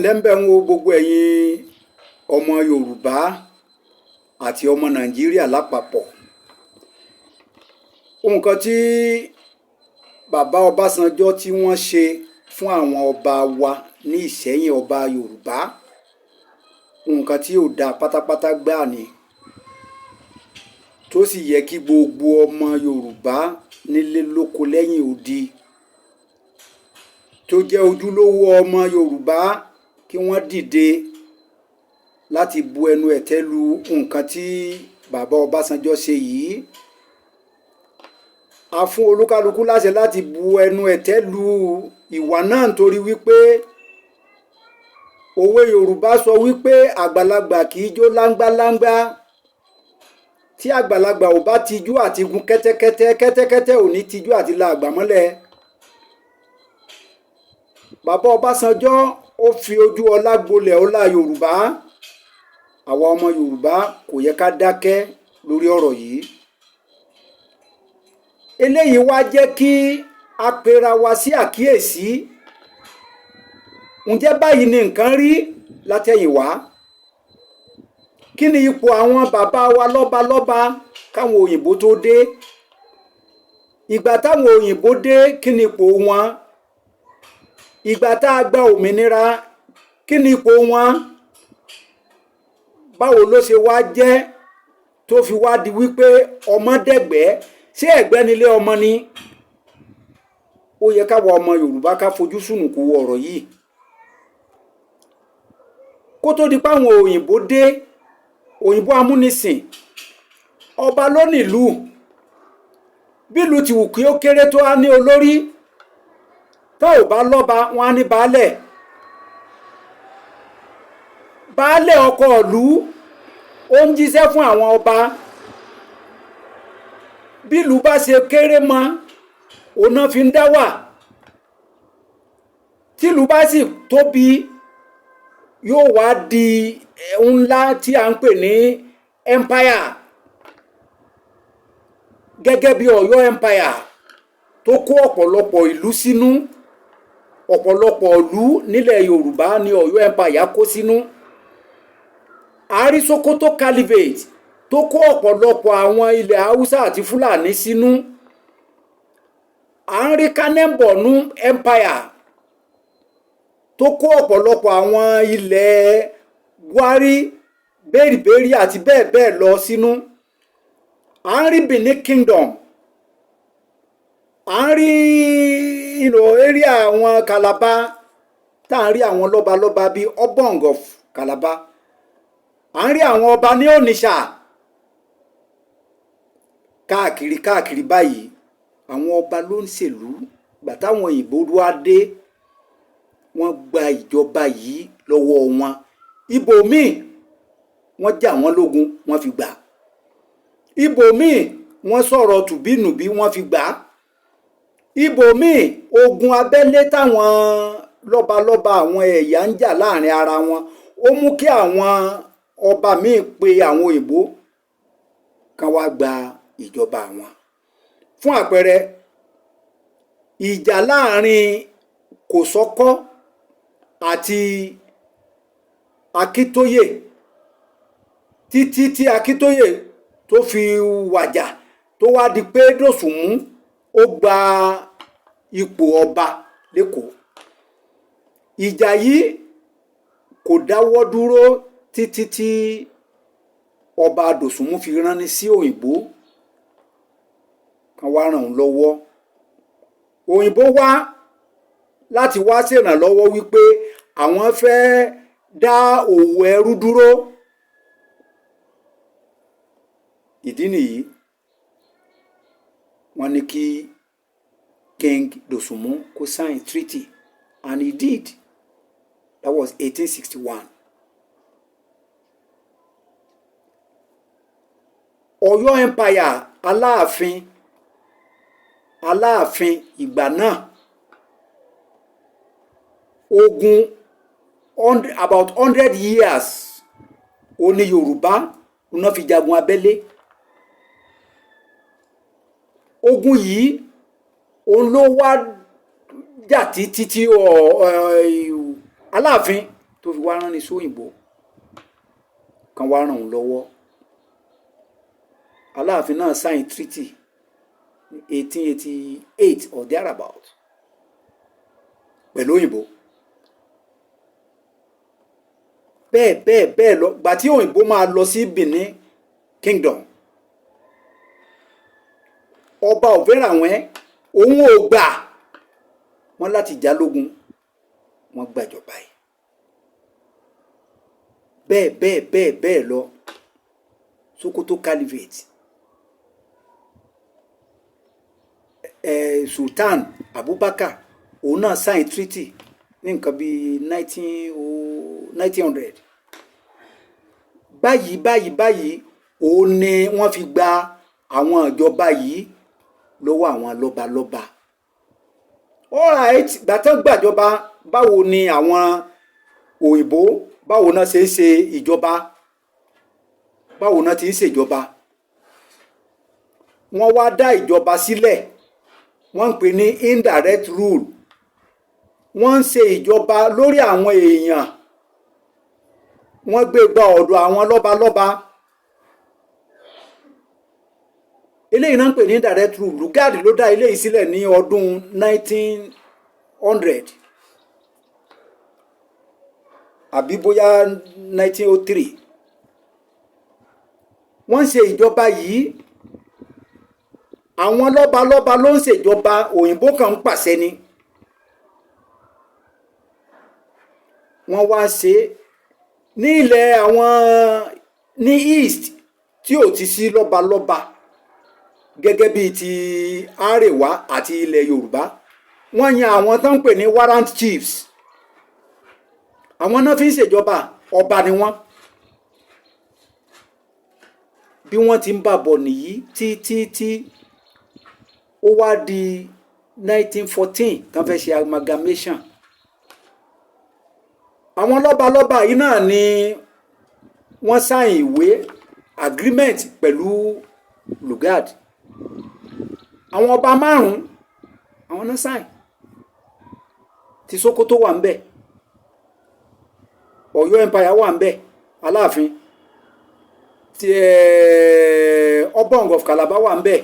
Lẹ́ńbẹ̀ ń wo gbogbo ẹ̀yin ọmọ Yorùbá àti ọmọ Nàìjíríà lápapọ̀. Nǹkan tí bàbá Ọbásanjọ́ tí wọ́n ṣe fún àwọn ọba wa ní Ìṣẹ́yìn ọba Yorùbá, nǹkan tí ò dáa pátápátá gbáà ni, tó sì yẹ kí gbogbo ọmọ Yorùbá nílé lóko lẹ́yìn odi tó jẹ́ ojúlówó ọmọ Yorùbá kí wọ́n dìde láti bu ẹnu ẹ̀tẹ́ lu nǹkan tí bàbá Ọbásanjọ́ ṣe yìí. A fún olúkálukú láṣẹ láti bu ẹnu ẹ̀tẹ́ lu ìwà náà nítorí wípé òwe Yorùbá sọ wípé àgbàlagbà kì í jó láńgbáláńgbá. Tí àgbàlagbà ò bá tijú àti gun kẹ́tẹ́kẹ́tẹ́, kẹ́tẹ́kẹ́tẹ́ ò ní tijú àti la àgbà mọ́lẹ̀. Bàbá Ọbásanjọ́ ó fi ojú ọlá gbolẹ̀ ọlá Yorùbá. Àwa ọmọ Yorùbá kò yẹ ká dákẹ́ lórí ọ̀rọ̀ yìí. Eléyìí wá jẹ́ kí a pera wa sí àkíyèsí. Ǹjẹ́ báyìí ni nǹkan rí látẹ̀yìnwá? Kí ni ipò àwọn bàbá wa lọ́balọ́ba káwọn òyìnbó tó dé? Ìgbà táwọn òyìnbó dé, kí ni ipò wọn? Ìgbà tá a gba òmìnira, kí ni ipò wọn? Báwo ló ṣe wá jẹ́ tó fi wá di wípé ọmọ dẹ̀gbẹ́? Ṣé ẹ̀gbẹ́ nílé ọmọ ni? Ó yẹ káwa ọmọ Yorùbá ká fojú sùnùkùn wo ọ̀rọ̀ yìí. Kó tó di páwọn òyìnbó dé, òyìnbó amúnisìn, ọba ló nílùú. Bí ìlú ti wù kí ó kéré tó á ní olórí. Tá ò bá lọ́ba, wọn á ní baálẹ̀. Baálẹ̀ ọkọ ìlú ó ń jíṣẹ́ fún àwọn ọba. Bí ìlú bá ṣe kéré mọ́, òun náà fi ń dá wà. Tí ìlú bá sì tóbi, yóò wá di ńlá tí a ń pè ní empire. Gẹ́gẹ́ bí Ọ̀yọ́ empire tó kó ọ̀pọ̀lọpọ̀ ìlú sínú. Ọ̀pọ̀lọpọ̀ ìlú nílẹ̀ Yorùbá ni Ọ̀yọ́ empire kó sínú. Sokoto Caliphate tó kó ọ̀pọ̀lọpọ̀ àwọn ilẹ̀ Haúsá àti Fúlàní sínú. Kanem-Borno empire tó kó ọ̀pọ̀lọpọ̀ àwọn ilẹ̀ Gwari, Bẹ́rìbẹ́rì àti bẹ́ẹ̀ bẹ́ẹ̀ lọ sínú. Benin Kingdom. Area àwọn Calabar, tá à ń rí àwọn lọ́balọ́ba bíi Obong of Calabar. Àwọn ọba ní Onitsha. Káàkiri báyìí àwọn ọba ló ń ṣèlú. Gbà táwọn òyìnbó wá dé, wọ́n gba ìjọba yìí lọ́wọ́ wọn. Ibòmíì wọ́n jà wọ́n lógun, wọ́n fi gbà. Ibòmíì wọ́n sọ̀rọ̀ tùbínùbí, wọ́n fi gbà. Ibòmíì ogun abẹ́lé táwọn lọ́balọ́ba àwọn ẹ̀yà ń jà láàrin ara wọn, ó mú kí àwọn ọba míì pe àwọn òyìnbó kan wá gba ìjọba wọn. Fún àpẹẹrẹ, ìjà láàrin Kòsọ́kọ́ àti Akíntóyè, títí tí Akíntóyè tó fi wàjà tó wá di pé Dòsùnmú ó gba ipò ọba l'Ékòó. Ìjà yìí kò dáwọ́ dúró títí tí ọba Dòsùnmú fi ránni sí òyìnbó kan wá ràn án lọ́wọ́. Òyìnbó wá láti wá ṣèrànlọ́wọ́ wípé àwọn fẹ́ dá òwò ẹrú dúró. Ìdí nìyí wọ́n ní kí King Dòsùnmú kó sign treaty, and he did. That was 1861. Ọ̀yọ́ empire, Aláàfin ìgbà náà, ogun about 100 years ó ní Yorùbá náà fi jagun abẹ́lé. Ogun yìí òun ló wá jà títí tí Aláàfin tó fi wá rán ni sóyìnbó kan wá ràn òun lọ́wọ́. Aláàfin náà sign treaty 1888 or thereabout pẹ̀lú òyìnbó. Bẹ́ẹ̀ lọ gbà tí òyìnbó máa lọ sí Benin Kingdom, ọba Òvéràwẹ́n òun ò gbà, wọ́n láti jálógun, wọ́n gbàjọba yìí. Bẹ́ẹ̀ lọ Sokoto Caliphate, Sultan Abubakar òun náà sign treaty ní nǹkan bíi 1900. Báyìí òun ni wọ́n fi gba àwọn ìjọba yìí lọ́wọ́ àwọn lọ́balọ́ba. Alright, gbàtọ́ gbàjọba, báwo ni àwọn òyìnbó báwo náà ṣe ń ṣe ìjọba, báwo náà ti ń ṣèjọba? Wọ́n wá dá ìjọba sílẹ̀, wọ́n ń pè ní indirect rule. Wọ́n ń ṣe ìjọba lórí àwọn èèyàn, wọ́n gbé gba ọ̀dọ̀ àwọn lọ́balọ́ba. Eléyìí náà ń pè ní indirect rule. Lugard ló dá eléyìí sílẹ̀ ní ọdún 1900 àbí bóyá 1903. Wọ́n ń ṣe ìjọba yìí, àwọn lọ́balọ́ba ló ń ṣèjọba, òyìnbó kan ń pàṣẹ ni. Wọ́n wá ṣe ní ilẹ̀ àwọn ní East tí ò ti sí lọ́balọ́ba gẹ́gẹ́ bíi ti Àrèwá àti ilẹ̀ Yorùbá. Wọ́n yan àwọn tó ń pè ní warrant chiefs. Àwọn náà fi ń ṣèjọba, ọba ni wọ́n. Bí wọ́n ti ń bàbọ̀ nìyí tí ó wá di 1914 tán fẹ́ ṣe amalgamation. Àwọn lọ́balọ́ba yìí náà ni wọ́n sign ìwé agreement pẹ̀lú Lugard. Àwọn ọba 5 àwọn náà sign. Ti Sokoto wà ń bẹ̀, Ọ̀yọ́ empire wà ń bẹ̀, Aláàfin. Ti Obong of Calabar wà ń bẹ̀,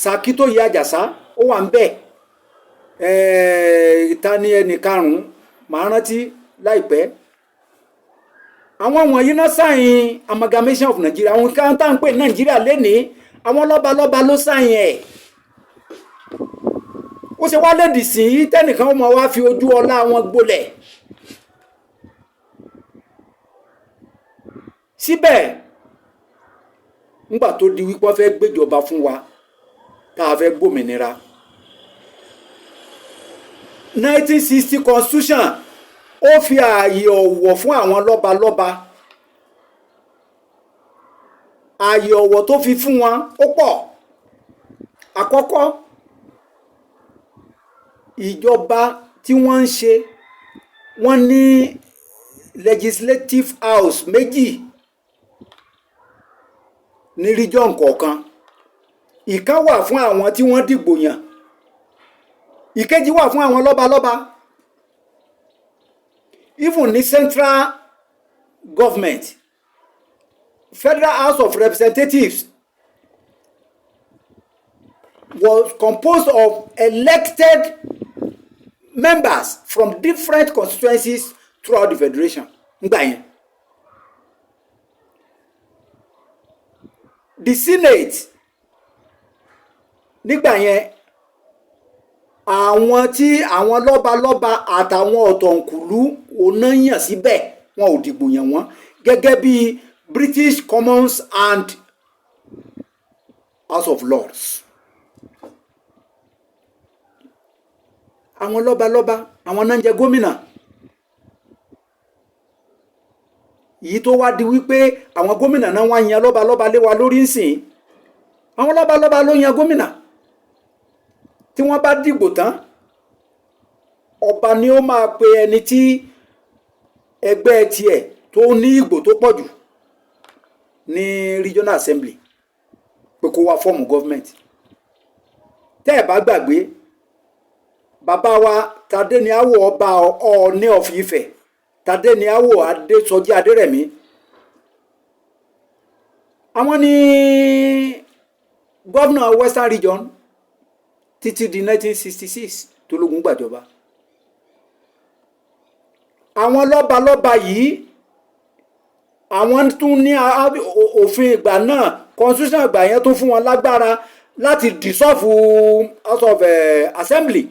Ṣakí tó yí Àjàsá ó wà ń bẹ̀. Ta ni ẹnì karùn-ún màá rántí láìpẹ́. Àwọn wọ̀nyí náà sign amalgamation of Nigeria. Àwọn kan tá ń pè Nàìjíríà lénìí, àwọn lọ́balọ́ba ló sign ẹ̀. Ó ṣe wá lèdì sí tẹ́nìkan ó máa wá fi ojú ọlá wọn gbolẹ̀. Síbẹ̀ nígbà tó di wípé wọ́n fẹ́ gbéjọba fún wa, tá a fẹ́ gbòmìnira, 1960 constitution ó fi ààyè ọ̀wọ̀ fún àwọn lọ́balọ́ba. Ààyè ọ̀wọ̀ tó fi fún wọn ó pọ̀. Àkọ́kọ́, ìjọba tí wọ́n ń ṣe, wọ́n ní legislative house méjì ní region kọ̀ọ̀kan. Ìkan wà fún àwọn tí wọ́n dìbò yàn, ìkejì wà fún àwọn lọ́balọ́ba. Even ní central government, Federal House of Representatives was composed of elected members from different constituencies throughout the federation. Nígbà yẹn, the Senate nígbà yẹn, àwọn lọ́balọ́ba àtàwọn ọ̀tọ̀kùlú ọ̀nà yàn síbẹ̀, wọn ò dìbò yàn wọ́n gẹ́gẹ́ bí British Commons and House of Lords. Àwọn lọ́balọ́ba àwọn náà ń jẹ gómìnà. Èyí tó wá di wípé àwọn gómìnà náà wá yan lọ́balọ́ba lé wa lórí ńsìn. Àwọn lọ́balọ́ba ló yan gómìnà. Tí wọ́n bá dìbò tán, ọba ni ó máa pe ẹni tí ẹgbẹ́ tiẹ̀ tó ní ìgbò tó pọ̀ jù ní regional assembly pé kó wá fọ́ọ̀mù government. Tẹ́ ẹ̀ bá gbàgbé, bàbá wa Tadéníáwò ọba Ọọ̀ni of Ifẹ̀ Tadéníáwò Adésọjí Adérẹ̀mí àwọn ní gómìnà Western Region títí di 1966 tó lógun gbàjọba. Àwọn lọ́balọ́ba yìí àwọn tún ní òfin ìgbà náà constitution ìgbà yẹn tó fún wọn lágbára láti dissolve House of Assembly.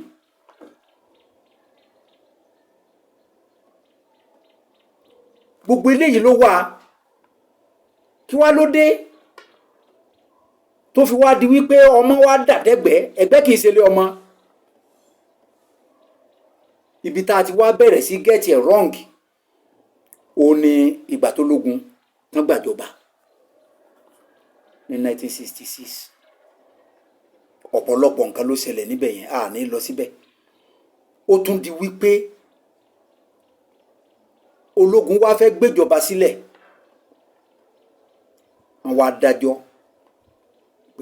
Gbogbo eléyìí ló wà kí wá ló dé tó fi wá di wípé ọmọ wa dàdẹ́gbẹ́ ẹgbẹ́ kìí ṣe lé ọmọ. Ibi tá a ti wá bẹ̀rẹ̀ sí get it wrong ó ní ìgbà tó lógun tán gbàjọba ní 1966. Ọ̀pọ̀lọpọ̀ nǹkan ló ṣẹlẹ̀ níbẹ̀ yẹn a ní lọ síbẹ̀. Ó tún di wípé ológun wá fẹ́ gbéjọba sílẹ̀ wọ́n wá dájọ́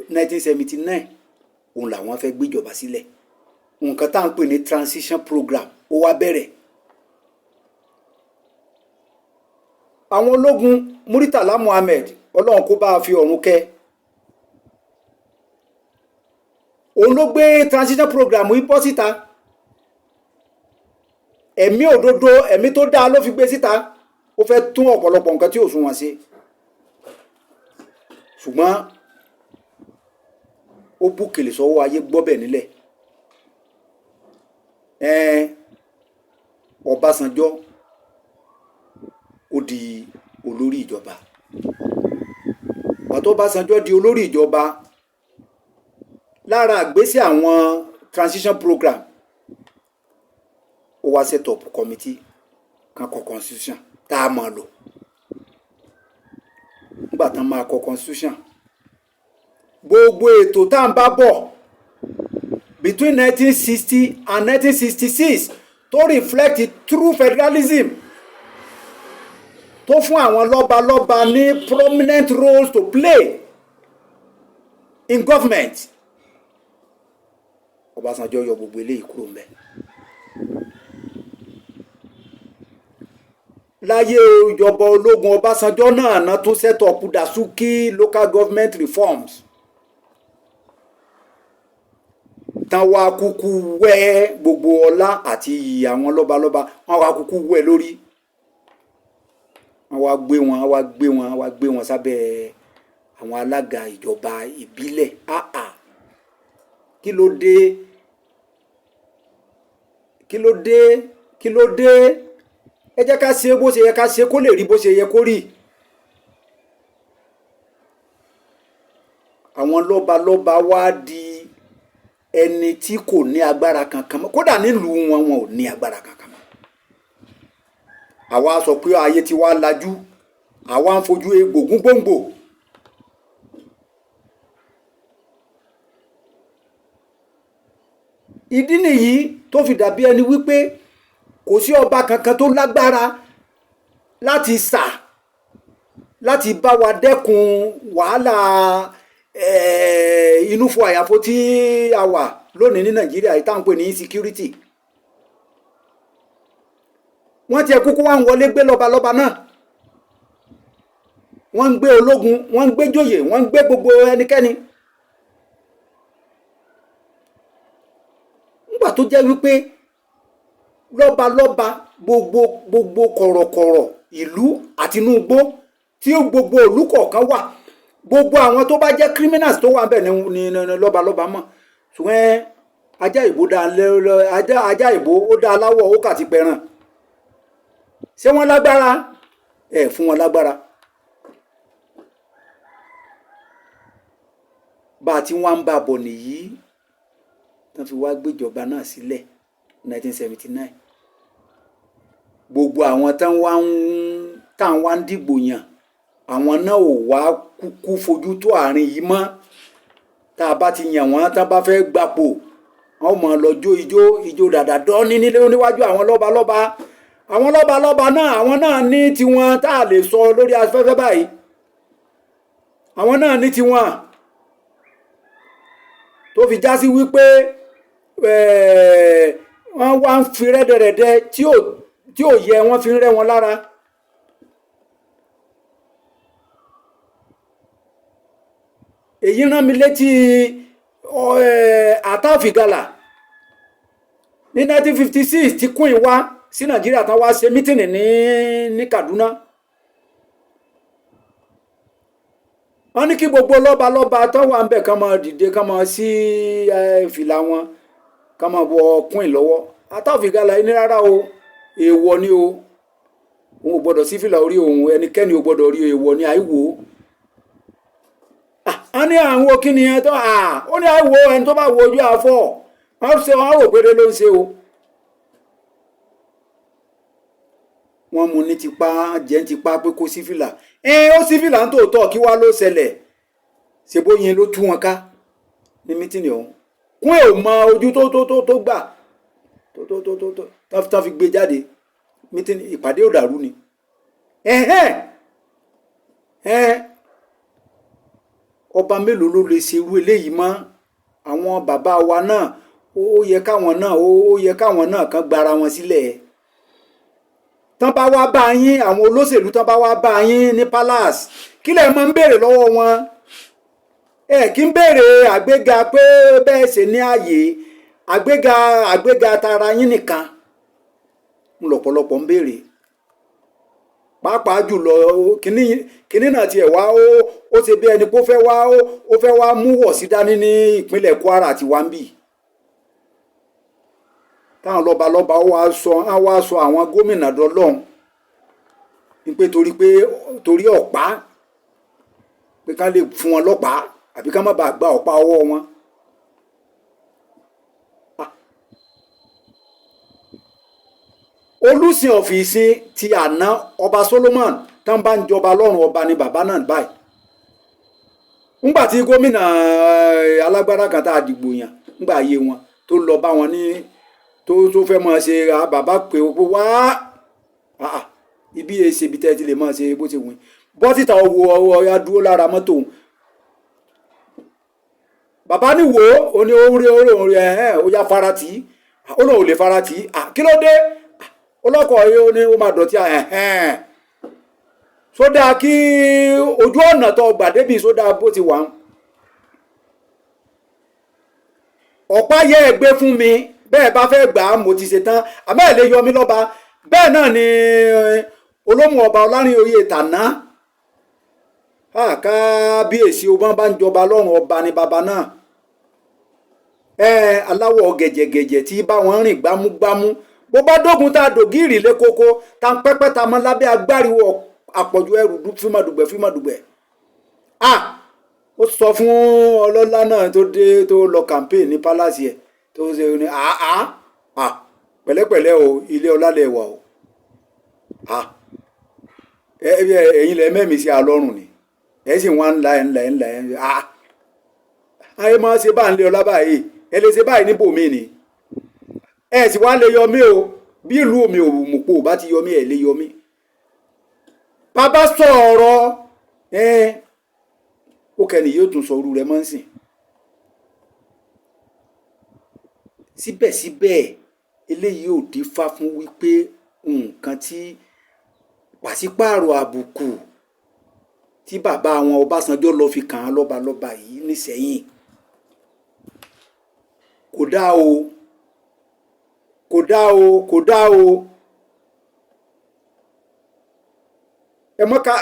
1979 òun làwọn fẹ́ gbéjọba sílẹ̀. Nǹkan tá à ń pè ní transition program ó wá bẹ̀rẹ̀. Àwọn ológun Muritala Muhammed ọlọ́run kó bá a fi ọ̀run kẹ́ òun ló gbé transition program yìí bọ́ síta. Ẹ̀mí òdodo ẹ̀mí tó dáa ló fi gbé síta. Ó fẹ́ tún ọ̀pọ̀lọpọ̀ nǹkan tí ò sún wọn ṣe ṣùgbọ́n ó bùkèlè sọ́wọ́ ayé gbọ́bẹ̀ nílẹ̀. Ọbásanjọ́ ó di olórí ìjọba. Pàtó Ọbásanjọ́ di olórí ìjọba lára àgbésẹ̀ àwọn transition program ó wá set up committee kan kọ constitution tá a máa lò. Nígbà tán máa kọ constitution gbogbo ètò tá à ń bá bọ̀ between 1960 and 1966 tó reflect true federalism tó fún àwọn lọ́balọ́ba ní prominent roles to play in government. Ọbásanjọ́ yọ gbogbo eléyìí kúrò ńbẹ̀. Láyé ìjọba ológun Ọbásanjọ́ náà tún set up Dasuki local government reforms. Tán wá kúkú wẹ́ gbogbo ọlá àti iyì àwọn lọ́balọ́ba wọ́n wá kúkú wẹ́ lórí. Wọ́n wá gbé wọn sábẹ́ àwọn alága ìjọba ìbílẹ̀. Kí ló dé? Ẹ jẹ́ ká ṣe bó ṣe yẹ ká ṣe kó lè rí bó ṣe yẹ kó rí. Àwọn lọ́balọ́ba wá di ẹni tí kò ní agbára kankan mọ́ kódà nílùú wọn ò ní agbára kankan mọ́. Àwa sọ pé ayé ti wá lajú àwa ń fojú egbò gún gbòǹgbò. Ìdí nìyí tó fi dàbí ẹni wípé kò sí ọba kankan tó lágbára láti bá wa dẹ́kun wàhálà inú fún àyàfó tí a wà lónìí ní Nàìjíríà tá à ń pè ní insecurity. Wọ́n ti kúkú wá ń wọlé gbé lọ́balọ́ba náà. Wọ́n ń gbé ológun, wọ́n ń gbé joyè, wọ́n ń gbé gbogbo ẹnikẹ́ni. Nígbà tó jẹ́ wípé lọ́balọ́ba gbogbo kọ̀rọ̀kọ̀rọ̀ ìlú àti inú igbó tí gbogbo ìlú kọ̀ọ̀kan wà gbogbo àwọn tó bá jẹ́ criminals tó wà ń bẹ̀ ní lọ́balọ́ba mọ̀. Ṣùgbọ́n ajá ìbò ó dá aláwọ̀ ó kà ti pẹ̀ràn. Ṣé wọ́n lágbára? Fún wọn lágbára. Bá a ti wọ́n ń bá bọ̀ nìyí tán fi wá gbéjọba náà sílẹ̀ 1979. Gbogbo àwọn táwọn wá ń dìbò yàn àwọn náà ò wá kúkú fojú tó àárín yìí mọ́. Tá a bá ti yàn wọ́n tá a bá fẹ́ gbapò wọ́n mọ̀ lọ jó ijó dàdà dọ́ní nílé níwájú àwọn lọ́balọ́ba. Àwọn lọ́balọ́ba náà àwọn náà ní tiwọn tá a lè sọ lórí afẹ́fẹ́ báyìí. Àwọn náà ní tiwọn tó fi já sí wípé wọ́n wá ń fi rẹ́dẹ̀rẹ́dẹ́ tí ò yẹ wọ́n fi ń rẹ́ wọn lára. èyí rán mi létí àtàfìgalà ní 1956 tí Queen wá sí Nàìjíríà tán wá ṣe mítìnì ní Kaduna. wọ́n ní kí gbogbo lọ́balọ́ba tó wà ń bẹ̀ kán máa dìde kán máa sí fìlà wọn kán máa wọ Queen lọ́wọ́. àtàfìgalà yìí ní rárá o, èèwọ̀ ni o, òun ò gbọ́dọ̀ sí fìlà orí òun, ẹnikẹ́ni ò gbọ́dọ̀ rí, èèwọ̀ ni àìwò. a ní àwọn òkìní yẹn tó ó ní àìwò, ẹni tó bá wo ojú àfọ̀ wọ́n rò péré ló ń ṣe o. wọ́n mú ní tipa jẹ́ ń tipa pé kó sí fìlà ó sí fìlà ń tòótọ́, kí wá ló ṣẹlẹ̀? ṣèbóyin ló tú wọn ká ní mítìnì ọ̀hún. Kún ò mọ ojú tó gbà tó fi gbé jáde. mítìnì ìpàdé ò dàrú ni. ọba mélòó ló lè ṣerú eléyìí mọ́? àwọn bàbá wa náà ó yẹ káwọn náà kan gbara wọn sílẹ̀. tán bá wá bá yín, àwọn olóṣèlú tán bá wá bá yín ní palace, kí lẹ máa ń béèrè lọ́wọ́ wọn? kí ń béèrè àgbéga pé bẹ́ẹ̀ ṣe ní ààyè àgbéga tara yín nìkan ń lọ́pọ̀lọpọ̀ ń béèrè. pàápàá jùlọ kínní náà tiẹ̀ wá ó ṣe bí ẹni pé ó fẹ́ wá mú wọ̀ sí dání ní ìpínlẹ̀ Kwara àti wambi. táwọn lọ́balọ́ba wá sọ àwọn gómìnà dọ́lọ́hún pé torí ọ̀pá pé ká lè fún wọn lọ́pàá àbí ká má bàa gba ọ̀pá ọwọ́ wọn. Olùsìn ọ̀fìsìn ti àná ọba Solomon tán bá ń jọba lọ́rùn ọba ni bàbá náà báyìí. ńgbà tí gómìnà alágbára kan tá a dìgbò yàn ńgbà ayé wọn tó lọ bá wọn ní tó fẹ́ máa ṣe bàbá pé wá ibi èsì ibi tẹ́ ti lè máa ṣe bó ṣe wù. bọ́sítà owó ọ̀ya dúró lára mọ́tò. bàbá ní wo ó ní orí ó yá farati ó lóun ò lè farati kí ló dé? ọlọ́kọ̀ yìí ó ní ó máa dọ̀tí sódà kí ojú ọ̀nà tó gbà débi sódà bó ti wà. ọ̀pá yẹ ẹgbẹ́ fún mi bẹ́ẹ̀ bá fẹ́ gbà á mo ti ṣe tán, àmọ́ ẹ̀ lè yọ mí lọ́ba. bẹ́ẹ̀ náà ni olómù ọba ọlárin oyè tàná kábíyèsí ọba bá ń jọba lọ́rùn ọba ni bàbá náà. aláwọ̀ gẹ̀jẹ̀gẹ̀jẹ̀ tí bá wọn rìn gbámúgbámú bó bá dógun tá a dògírì lé koko tá ń pẹ́pẹ́ ta mọ́ lábẹ́ agbáriwo àpọ̀jù ẹrù fímọ̀dùgbẹ̀. ó sọ fún ọlọ́lá náà tó lọ campaign ní palace ẹ̀ tó ṣe ní pẹ̀lẹ́pẹ̀lẹ́ o, ilé ọlálẹ̀ wà o. ẹ̀yin lẹ mẹ́mí sí alọ́run ni ẹ̀ sì wọ́n ńlá ayé máa ṣe bá ń lé ọlá báyìí, ẹ lè ṣe báyìí níbòmí ni. ẹ sì wá lè yọ mí o, bí ìlú mi ò mọ̀ pé ò bá ti yọ mí, ẹ lè yọ mí. bàbá sọ̀rọ̀ ó kẹ́ni yóò tún sọ orú rẹ̀ mọ́ ń sìn. síbẹ̀síbẹ̀ eléyìí ò dífá fún wípé nǹkan tí pàṣípààrọ̀ àbùkù tí bàbá àwọn Ọbásanjọ́ lọ fi kàn án lọ́balọ́ba yìí nísẹ̀yìn kò dáa o.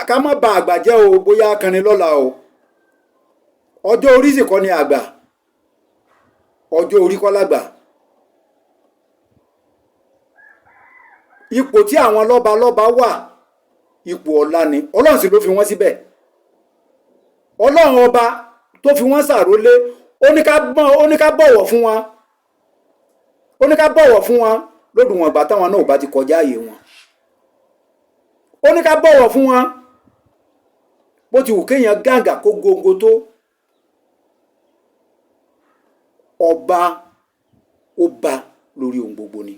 ká má ba àgbà jẹ́ o, bóyá kanrin lọ́la o. ọjọ́ orí sì kọ́ ni àgbà, ọjọ́ orí kọ́ lágbà. ipò tí àwọn lọ́balọ́ba wà ipò ọlá ni, Ọlọ́run sì ló fi wọ́n síbẹ̀. Ọlọ́run ọba tó fi wọ́n ṣàrólé ó ní ká bọ̀wọ̀ fún wọn, lódùwọ̀n ìgbà táwọn náà ò bá ti kọjá ààyè wọn. ó ní ká bọ̀wọ̀ fún wọn bó ti wù kéèyàn gàǹgà kó góńgó tó. ọba ó ba lórí ohun gbogbo ni.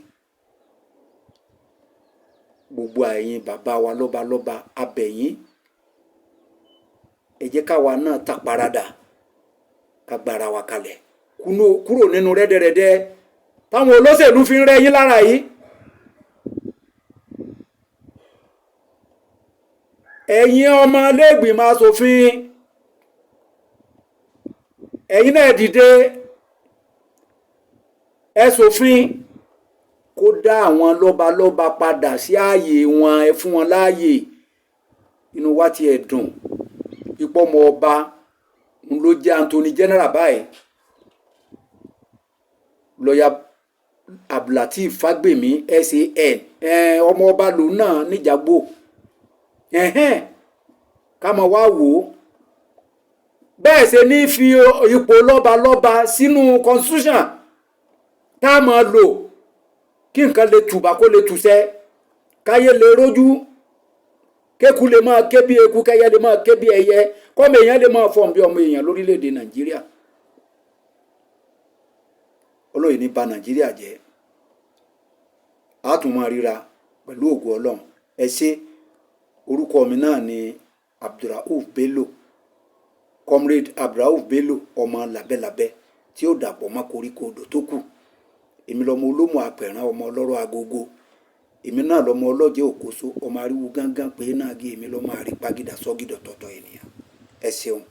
gbogbo ẹ̀yin bàbá wa lọ́balọ́ba abẹ̀yìn, ẹ jẹ́ káwa náà tàparadà ká gbára wa kalẹ̀ kúrò nínú rẹ́dẹ̀rẹ́dẹ́ táwọn olóṣèlú fi ń rẹ́ yín lára yìí. ẹ̀yin ọmọ iléègbìmọ̀ aṣòfin ẹ̀yin náà dìde ẹ ṣòfin kó dá àwọn lọ́balọ́ba padà sí ààyè wọn, ẹ fún wọn láàyè. Inú wa ti ẹ̀ dùn ipò ọmọ ọba ń ló jẹ́ Anthony General báyìí, lọ́ọ̀yà Abdulateef Fagbemi SAN ọmọ ọba lòun náà níjàgbó. Ká máa wá wò ó bẹ́ẹ̀ ṣe ní fi ipò lọ́balọ́ba sínú constitution tá a máa lò kí nǹkan lè tùbà kó lè tùṣẹ́, káyé lè rójú, kéku lè máa ké bí eku, kẹyẹ lè máa ké bí ẹyẹ, kọ́mọ èèyàn lè máa fọ̀n bí ọmọ èèyàn lórílẹ̀‐èdè Nàìjíríà. Ọlọ́run ní bà Nàìjíríà jẹ́. A tún máa ríra pẹ̀lú ògo Ọlọ́run. Ẹ ṣé. Orúkọ mi náà ni Abdulrauf Bello, Comrade Abdulrauf Bello, ọmọ làbẹ́làbẹ́ tí ó dàpọ̀ mọ́ koríko odò tó kù. Èmi lọmọ olómù apẹ̀rán, ọmọ ọlọ́rọ̀ agogo. Èmi náà lọmọ ọlọ́jẹ́ òkóso, ọmọ ariwo gángan pé náà gé èmi lọ́mọ àrípagídà sọ́gídọ̀ tọ̀tọ̀ ènìyàn. Ẹ ṣeun.